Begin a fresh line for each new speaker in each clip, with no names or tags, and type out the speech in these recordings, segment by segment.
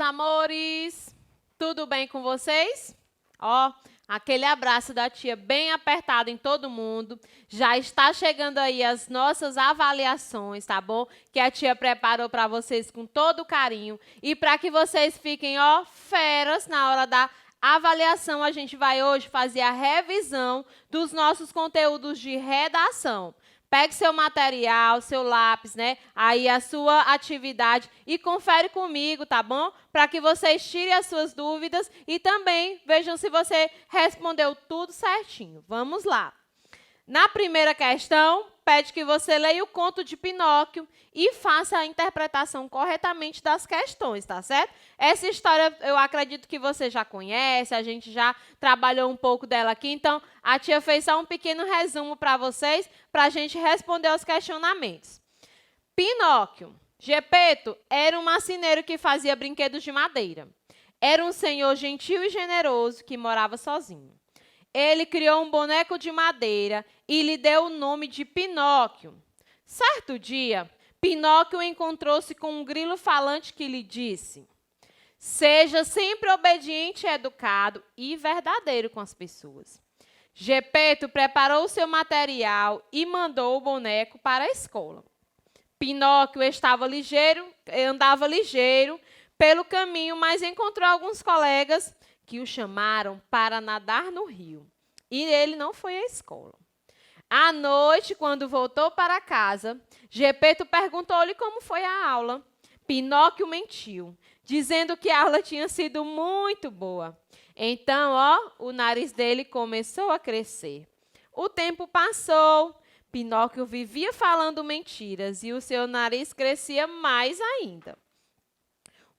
amores! Tudo bem com vocês? Ó, aquele abraço da tia bem apertado em todo mundo. Já está chegando aí as nossas avaliações, tá bom? Que a tia preparou para vocês com todo carinho. E para que vocês fiquem, ó, feras na hora da avaliação, a gente vai hoje fazer a revisão dos nossos conteúdos de redação. Pegue seu material, seu lápis, né? Aí a sua atividade e confere comigo, tá bom? Para que vocês tirem as suas dúvidas e também vejam se você respondeu tudo certinho. Vamos lá. Na primeira questão, pede que você leia o conto de Pinóquio e faça a interpretação corretamente das questões, tá certo? Essa história eu acredito que você já conhece, a gente já trabalhou um pouco dela aqui, então a tia fez só um pequeno resumo para vocês, para a gente responder aos questionamentos. Pinóquio, Gepeto, era um marceneiro que fazia brinquedos de madeira. Era um senhor gentil e generoso que morava sozinho. Ele criou um boneco de madeira e lhe deu o nome de Pinóquio. Certo dia, Pinóquio encontrou-se com um grilo falante que lhe disse: seja sempre obediente, educado e verdadeiro com as pessoas. Gepeto preparou o seu material e mandou o boneco para a escola. Pinóquio andava ligeiro pelo caminho, mas encontrou alguns colegas que o chamaram para nadar no rio. E ele não foi à escola. À noite, quando voltou para casa, Gepeto perguntou-lhe como foi a aula. Pinóquio mentiu, dizendo que a aula tinha sido muito boa. Então, o nariz dele começou a crescer. O tempo passou, Pinóquio vivia falando mentiras e o seu nariz crescia mais ainda.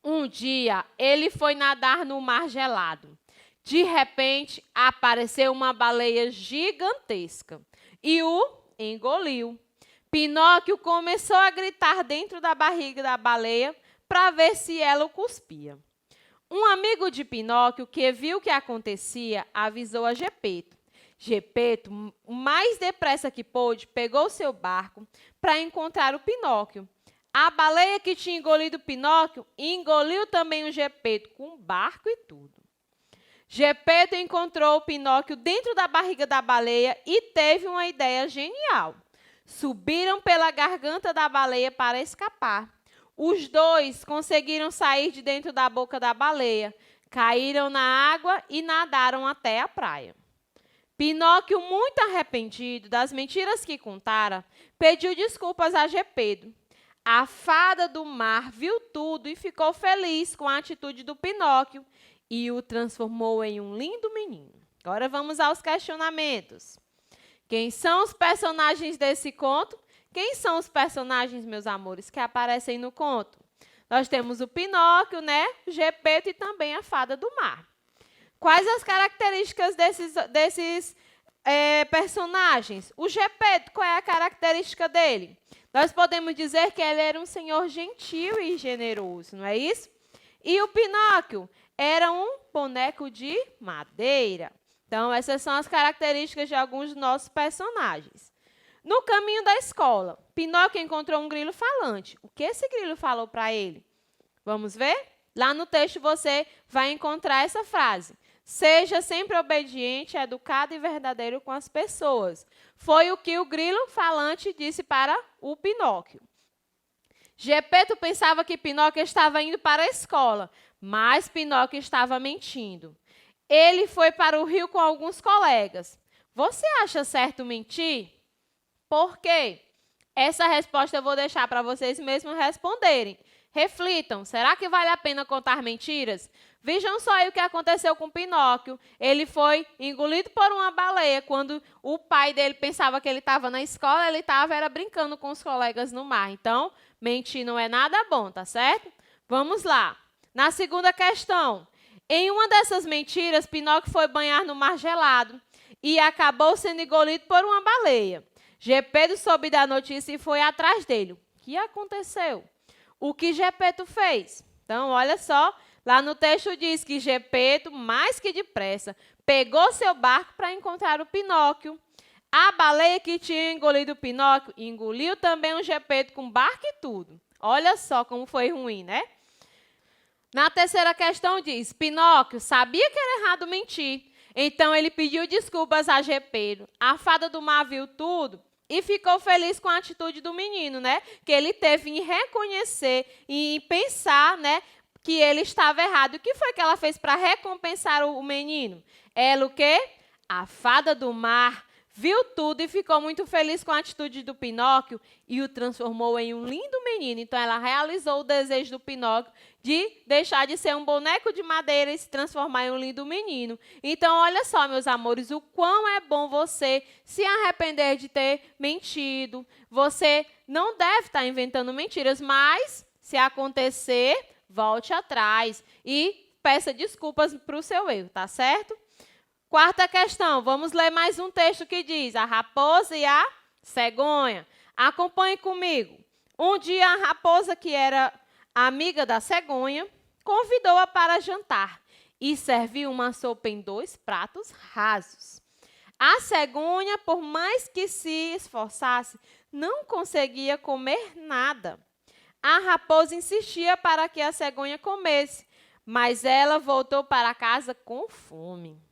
Um dia, ele foi nadar no mar gelado. De repente, apareceu uma baleia gigantesca e o engoliu. Pinóquio começou a gritar dentro da barriga da baleia para ver se ela o cuspia. Um amigo de Pinóquio, que viu o que acontecia, avisou a Gepeto. Gepeto, o mais depressa que pôde, pegou seu barco para encontrar o Pinóquio. A baleia que tinha engolido Pinóquio engoliu também o Gepeto, com barco e tudo. Gepeto encontrou o Pinóquio dentro da barriga da baleia e teve uma ideia genial. Subiram pela garganta da baleia para escapar. Os dois conseguiram sair de dentro da boca da baleia, caíram na água e nadaram até a praia. Pinóquio, muito arrependido das mentiras que contara, pediu desculpas a Gepeto. A fada do mar viu tudo e ficou feliz com a atitude do Pinóquio e o transformou em um lindo menino. Agora vamos aos questionamentos. Quem são os personagens desse conto? Quem são os personagens, meus amores, que aparecem no conto? Nós temos o Pinóquio, né? O Gepeto e também a fada do mar. Quais as características desses personagens? O Gepeto, qual é a característica dele? Nós podemos dizer que ele era um senhor gentil e generoso, não é isso? E o Pinóquio era um boneco de madeira. Então, essas são as características de alguns dos nossos personagens. No caminho da escola, Pinóquio encontrou um grilo falante. O que esse grilo falou para ele? Vamos ver? Lá no texto você vai encontrar essa frase. Seja sempre obediente, educado e verdadeiro com as pessoas. Foi o que o grilo falante disse para o Pinóquio. Gepeto pensava que Pinóquio estava indo para a escola, mas Pinóquio estava mentindo. Ele foi para o rio com alguns colegas. Você acha certo mentir? Por quê? Essa resposta eu vou deixar para vocês mesmos responderem. Reflitam, será que vale a pena contar mentiras? Vejam só aí o que aconteceu com Pinóquio. Ele foi engolido por uma baleia. Quando o pai dele pensava que ele estava na escola, ele estava brincando com os colegas no mar. Então, mentir não é nada bom, tá certo? Vamos lá. Na segunda questão. Em uma dessas mentiras, Pinóquio foi banhar no mar gelado e acabou sendo engolido por uma baleia. Gepeto soube da notícia e foi atrás dele. O que aconteceu? O que Gepeto fez? Então, olha só, lá no texto diz que Gepeto, mais que depressa, pegou seu barco para encontrar o Pinóquio. A baleia que tinha engolido o Pinóquio engoliu também o Gepeto com barco e tudo. Olha só como foi ruim, né? Na terceira questão diz, Pinóquio sabia que era errado mentir. Então ele pediu desculpas a Gepeiro. A fada do mar viu tudo e ficou feliz com a atitude do menino, né? Que ele teve em reconhecer e em pensar, né, que ele estava errado. O que foi que ela fez para recompensar o menino? Ela o quê? A fada do mar viu tudo e ficou muito feliz com a atitude do Pinóquio e o transformou em um lindo menino. Então, ela realizou o desejo do Pinóquio de deixar de ser um boneco de madeira e se transformar em um lindo menino. Então, olha só, meus amores, o quão é bom você se arrepender de ter mentido. Você não deve estar inventando mentiras, mas, se acontecer, volte atrás e peça desculpas para o seu erro, tá certo? Quarta questão, vamos ler mais um texto que diz, a raposa e a cegonha. Acompanhe comigo. Um dia a raposa, que era amiga da cegonha, convidou-a para jantar e serviu uma sopa em 2 pratos rasos. A cegonha, por mais que se esforçasse, não conseguia comer nada. A raposa insistia para que a cegonha comesse, mas ela voltou para casa com fome.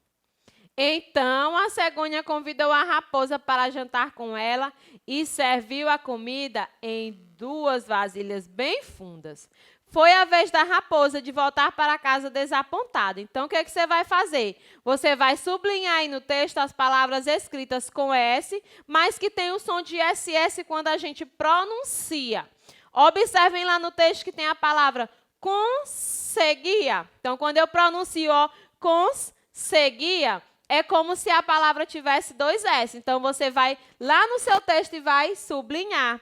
Então, a cegonha convidou a raposa para jantar com ela e serviu a comida em 2 vasilhas bem fundas. Foi a vez da raposa de voltar para casa desapontada. Então, o que você vai fazer? Você vai sublinhar aí no texto as palavras escritas com S, mas que tem o som de SS quando a gente pronuncia. Observem lá no texto que tem a palavra conseguia. Então, quando eu pronuncio conseguia, é como se a palavra tivesse 2 S. Então, você vai lá no seu texto e vai sublinhar.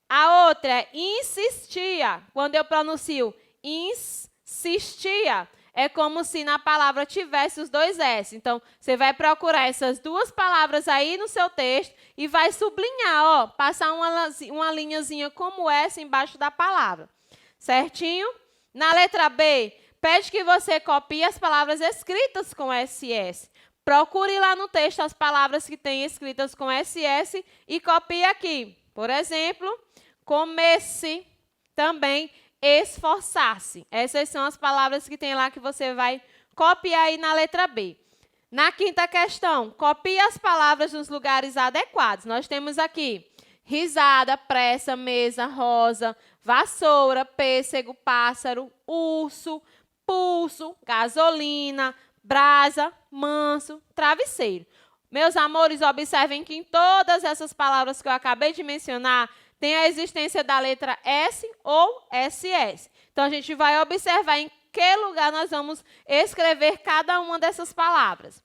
A outra é insistia. Quando eu pronuncio insistia, é como se na palavra tivesse os 2 S. Então, você vai procurar essas 2 palavras aí no seu texto e vai sublinhar, ó, passar uma linhazinha como essa embaixo da palavra. Certinho? Na letra B, pede que você copie as palavras escritas com SS. Procure lá no texto as palavras que tem escritas com SS e copie aqui. Por exemplo, comesse, também esforçar-se. Essas são as palavras que tem lá que você vai copiar aí na letra B. Na quinta questão, copie as palavras nos lugares adequados. Nós temos aqui risada, pressa, mesa, rosa, vassoura, pêssego, pássaro, urso, pulso, gasolina, brasa, manso, travesseiro. Meus amores, observem que em todas essas palavras que eu acabei de mencionar, tem a existência da letra S ou SS. Então, a gente vai observar em que lugar nós vamos escrever cada uma dessas palavras.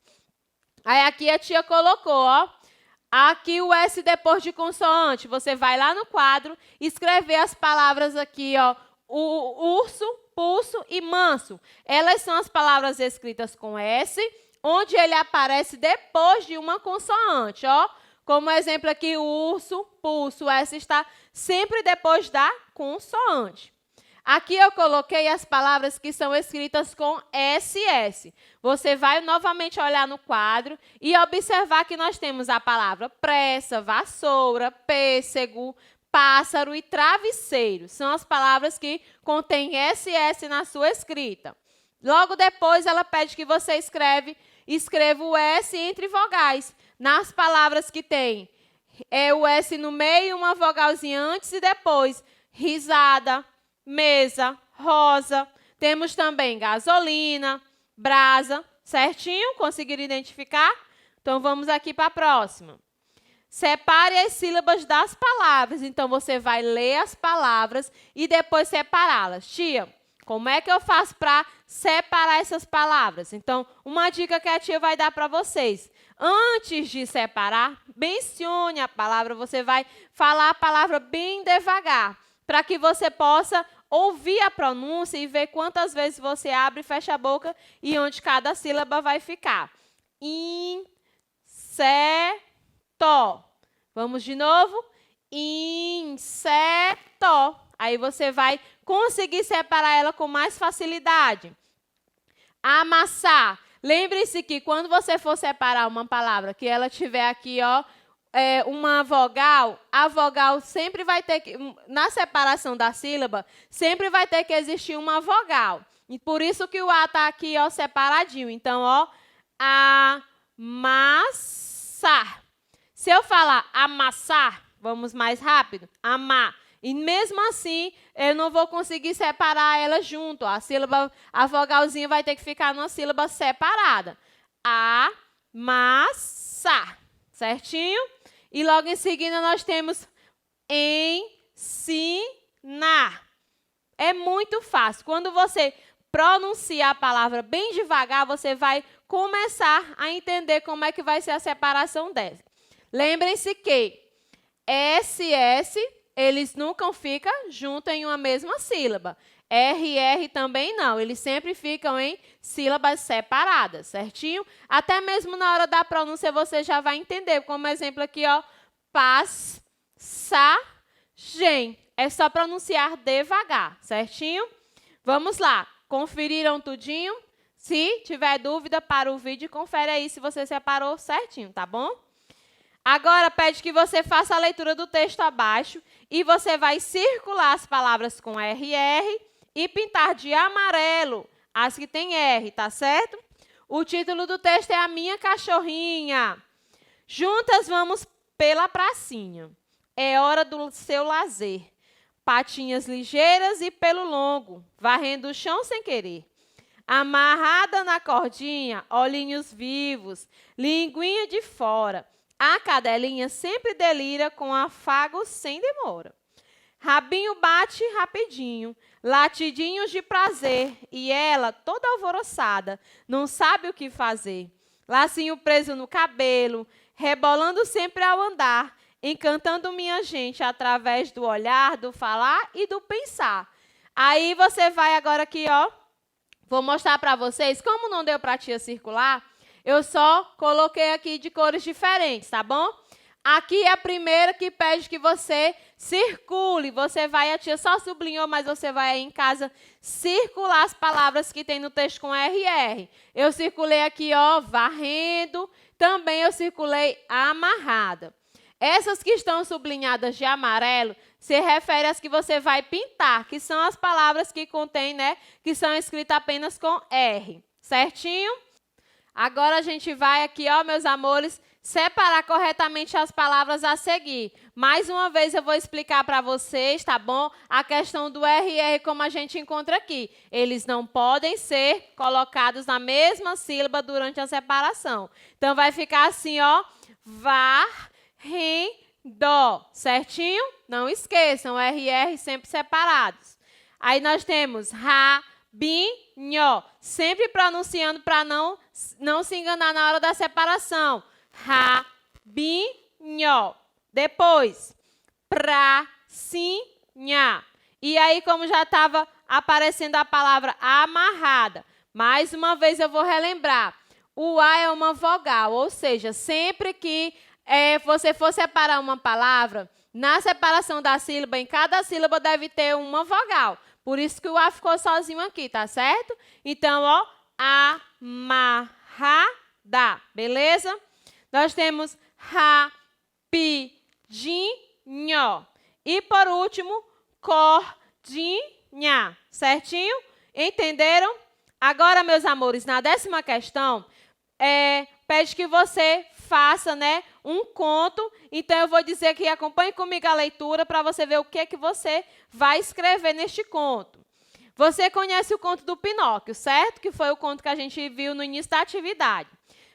Aí, aqui a tia colocou, ó, aqui o S depois de consoante. Você vai lá no quadro e escrever as palavras aqui, ó, o urso, pulso e manso. Elas são as palavras escritas com S, onde ele aparece depois de uma consoante, ó. Como exemplo aqui, urso, pulso, S está sempre depois da consoante. Aqui eu coloquei as palavras que são escritas com SS. Você vai novamente olhar no quadro e observar que nós temos a palavra pressa, vassoura, pêssego, pássaro e travesseiro. São as palavras que contêm SS na sua escrita. Logo depois, ela pede que você escreva o S entre vogais. Nas palavras que tem o S no meio, uma vogalzinha antes e depois. Risada, mesa, rosa. Temos também gasolina, brasa. Certinho? Conseguiram identificar? Então, vamos aqui para a próxima. Separe as sílabas das palavras. Então, você vai ler as palavras e depois separá-las. Tia, como é que eu faço para separar essas palavras? Então, uma dica que a tia vai dar para vocês. Antes de separar, mencione a palavra. Você vai falar a palavra bem devagar, para que você possa ouvir a pronúncia e ver quantas vezes você abre e fecha a boca e onde cada sílaba vai ficar. Inseto. Vamos de novo? Inseto. Aí você vai conseguir separar ela com mais facilidade. Amassar. Lembre-se que quando você for separar uma palavra, que ela tiver aqui, ó, uma vogal, a vogal sempre vai ter que, na separação da sílaba, sempre vai ter que existir uma vogal. E por isso que o A está aqui, ó, separadinho. Então, ó, amassar. Se eu falar amassar, vamos mais rápido, amar. E mesmo assim, eu não vou conseguir separar ela junto. A sílaba, a vogalzinha vai ter que ficar numa sílaba separada. Amassar. Certinho? E logo em seguida nós temos ensinar. É muito fácil. Quando você pronuncia a palavra bem devagar, você vai começar a entender como é que vai ser a separação dela. Lembrem-se que SS, eles nunca ficam juntos em uma mesma sílaba. RR também não, eles sempre ficam em sílabas separadas, certinho? Até mesmo na hora da pronúncia você já vai entender. Como exemplo aqui, ó, passagem. É só pronunciar devagar, certinho? Vamos lá, conferiram tudinho? Se tiver dúvida, para o vídeo, confere aí se você separou certinho, tá bom? Agora, pede que você faça a leitura do texto abaixo e você vai circular as palavras com RR e pintar de amarelo as que tem R, tá certo? O título do texto é A Minha Cachorrinha. Juntas vamos pela pracinha. É hora do seu lazer. Patinhas ligeiras e pelo longo, varrendo o chão sem querer. Amarrada na cordinha, olhinhos vivos, linguinha de fora. A cadelinha sempre delira com afago sem demora. Rabinho bate rapidinho, latidinhos de prazer, e ela, toda alvoroçada, não sabe o que fazer. Lacinho preso no cabelo, rebolando sempre ao andar, encantando minha gente através do olhar, do falar e do pensar. Aí você vai agora aqui, ó, vou mostrar para vocês, como não deu para a tia circular, eu só coloquei aqui de cores diferentes, tá bom? Aqui é a primeira que pede que você circule. Você vai, a tia só sublinhou, mas você vai aí em casa circular as palavras que tem no texto com RR. Eu circulei aqui, ó, varrendo. Também eu circulei amarrada. Essas que estão sublinhadas de amarelo se refere às que você vai pintar, que são as palavras que contêm, né, que são escritas apenas com R. Certinho? Agora a gente vai aqui, ó, meus amores, separar corretamente as palavras a seguir. Mais uma vez eu vou explicar para vocês, tá bom? A questão do RR como a gente encontra aqui. Eles não podem ser colocados na mesma sílaba durante a separação. Então vai ficar assim, ó, varrendo, certinho? Não esqueçam, RR sempre separados. Aí nós temos rabinho, sempre pronunciando para não se enganar na hora da separação. Rabinho. Depois, pracinha. E aí, como já estava aparecendo a palavra amarrada, mais uma vez eu vou relembrar. O A é uma vogal, ou seja, sempre que você for separar uma palavra, na separação da sílaba, em cada sílaba deve ter uma vogal. Por isso que o A ficou sozinho aqui, tá certo? Então, ó, amarrada, beleza? Nós temos rapidinho. E, por último, cordinha. Certinho? Entenderam? Agora, meus amores, na 10ª questão, pede que você faça, né, um conto. Então, eu vou dizer que acompanhe comigo a leitura para você ver o que é que você vai escrever neste conto. Você conhece o conto do Pinóquio, certo? Que foi o conto que a gente viu no início da atividade.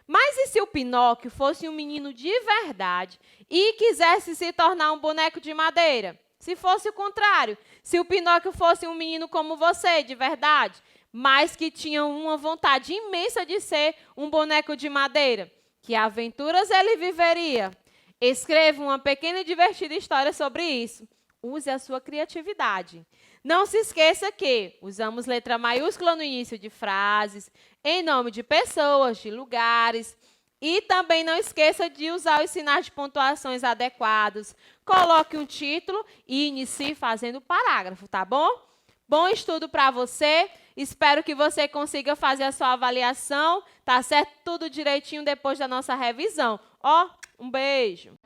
Mas e se o Pinóquio fosse um menino de verdade e quisesse se tornar um boneco de madeira? Se fosse o contrário, se o Pinóquio fosse um menino como você, de verdade, mas que tinha uma vontade imensa de ser um boneco de madeira, que aventuras ele viveria? Escreva uma pequena e divertida história sobre isso. Use a sua criatividade. Não se esqueça que usamos letra maiúscula no início de frases, em nome de pessoas, de lugares. E também não esqueça de usar os sinais de pontuações adequados. Coloque um título e inicie fazendo o parágrafo, tá bom? Bom estudo para você. Espero que você consiga fazer a sua avaliação, tá certo? Tudo direitinho depois da nossa revisão. Ó, um beijo.